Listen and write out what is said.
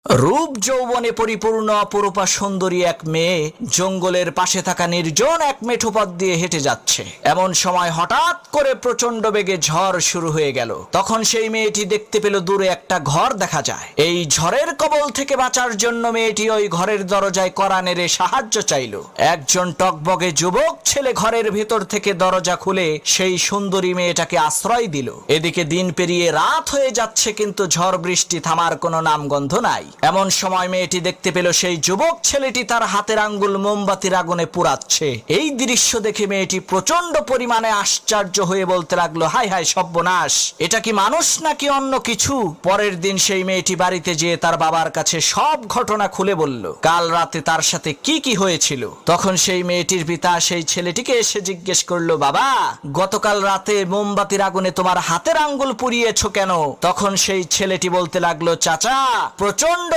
রূপ যৌবনে পরিপূর্ণ অপরূপা সুন্দরী এক মেয়ে জঙ্গলের পাশে থাকা নির্জন এক মেঠো পথ দিয়ে হেঁটে যাচ্ছে। এমন সময় হঠাৎ করে প্রচন্ড বেগে ঝড় শুরু হয়ে গেল। তখন সেই মেয়েটি দেখতে পেল দূরে একটা ঘর দেখা যায়। এই ঝড়ের কবল থেকে বাঁচার জন্য মেয়েটি ওই ঘরের দরজায় কড়া নেড়ে সাহায্য চাইল। একজন টকবগে যুবক ছেলে ঘরের ভেতর থেকে দরজা খুলে সেই সুন্দরী মেয়েটাকে আশ্রয় দিল। এদিকে দিন পেরিয়ে রাত হয়ে যাচ্ছে, কিন্তু ঝড় বৃষ্টি থামার কোনো নামগন্ধ নাই। এমন সময় মেয়েটি দেখতে পেল সেই যুবক ছেলেটি তার হাতের আঙ্গুল মোমবাতির আগুনে পুড়াচ্ছে। এই দৃশ্য দেখে মেয়েটি প্রচন্ড পরিমাণে আশ্চর্য হয়ে বলতে লাগলো, হায় হায় সর্বনাশ, এটা কি মানুষ নাকি অন্য কিছু? পরের দিন সেই মেয়েটি বাড়িতে যেয়ে তার বাবার কাছে সব ঘটনা খুলে বলল, কাল রাতে তার সাথে কি কি হয়েছিল। তখন সেই মেয়েটির পিতা সেই ছেলেটিকে এসে জিজ্ঞেস করলো, বাবা, গতকাল রাতে মোমবাতির আগুনে তোমার হাতের আঙ্গুল পুড়িয়েছো কেন? তখন সেই ছেলেটি বলতে লাগলো, চাচা, প্রচন্ড